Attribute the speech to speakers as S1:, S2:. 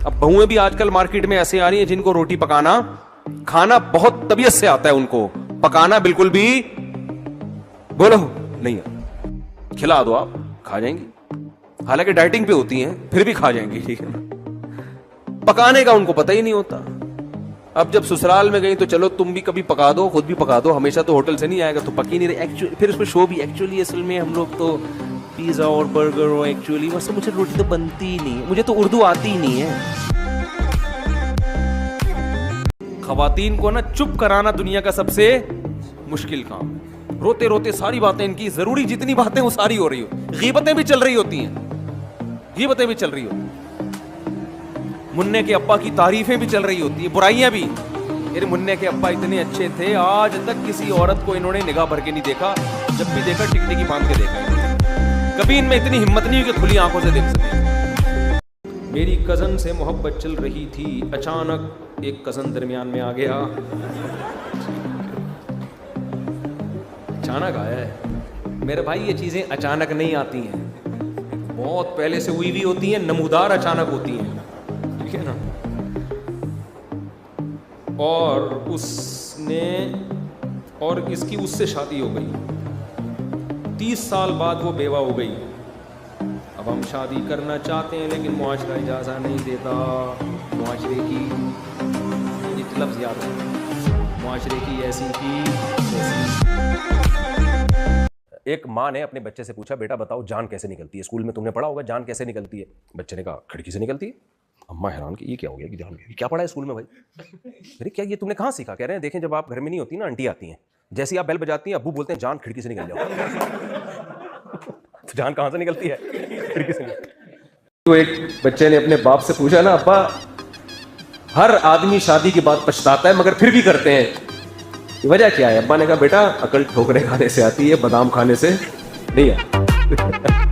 S1: अब बहुएं भी आजकल मार्केट में ऐसे आ रही हैं जिनको रोटी पकाना खाना बहुत तबीयत से आता है, उनको पकाना बिल्कुल भी बोलो नहीं है। खिला दो आप खा जाएंगी, हालांकि डाइटिंग पे होती हैं फिर भी खा जाएंगी, ठीक है ना। पकाने का उनको पता ही नहीं होता। अब जब ससुराल में गई तो चलो तुम भी कभी पका दो, खुद भी पका दो, हमेशा तो होटल से नहीं आएगा, तो पकी नहीं रही। एक्चुअली फिर उसमें शो भी एक्चुअली असल में हम लोग तो पिज्जा और बर्गर और एक्चुअली वैसे मुझे रोटी तो बनती ही नहीं है, मुझे तो उर्दू आती ही नहीं है। खवातीन को ना चुप कराना दुनिया का सबसे मुश्किल काम है। रोते रोते सारी बातें इनकी, जरूरी जितनी बातें वो सारी हो रही हो, गीबतें भी चल रही होती हैं, गीबतें भी चल रही होती हैं, मुन्ने के अब्बा की तारीफें भी चल रही होती है, बुराइयां भी। मेरे मुन्ने के अब्बा इतने अच्छे थे, आज तक किसी औरत को इन्होंने निगाह भर के नहीं देखा, जब भी देखा टिकटिकी बांध के देखा। कभी इनमें इतनी हिम्मत नहीं हुई कि खुली आंखों से देख सके। मेरी कजन से मोहब्बत चल रही थी, अचानक एक कजन दरमियान में आ गया। अचानक आया है मेरे भाई, ये चीजें अचानक नहीं आती हैं, बहुत पहले से हुई भी होती हैं, नमूदार अचानक होती हैं, ठीक है ना। और उसने और इसकी उससे शादी हो गई, 30 साल बाद वो बेवा हो गई। अब हम शादी करना चाहते हैं लेकिन मुआशरा इजाज़त नहीं देता। मुआशरे की एक लफ्ज़ याद है, मुआशरे की ऐसी की जैसी। एक माँ ने अपने बच्चे से पूछा, बेटा बताओ जान कैसे निकलती है? स्कूल में तुमने पढ़ा होगा जान कैसे निकलती है। बच्चे ने कहा खिड़की से निकलती है। अम्मा हैरान कि ये क्या हो गया कि जान क्या पढ़ा है स्कूल में भाई? अरे क्या ये तुमने कहाँ सीखा? कह रहे हैं देखें जब आप घर में नहीं होती ना, आंटी आती हैं, जैसे ही आप बेल बजाती हैं अब्बू बोलते हैं जान खिड़की से निकल जाओ। तो जान कहाँ से निकलती है? खिड़की से। तो एक बच्चे ने अपने बाप से पूछा ना, अब्बा हर आदमी शादी के बाद पछताता है मगर फिर भी करते हैं, वजह क्या है? अब्बा ने कहा बेटा अकल ठोकरे खाने से आती है, बादाम खाने से नहीं आती।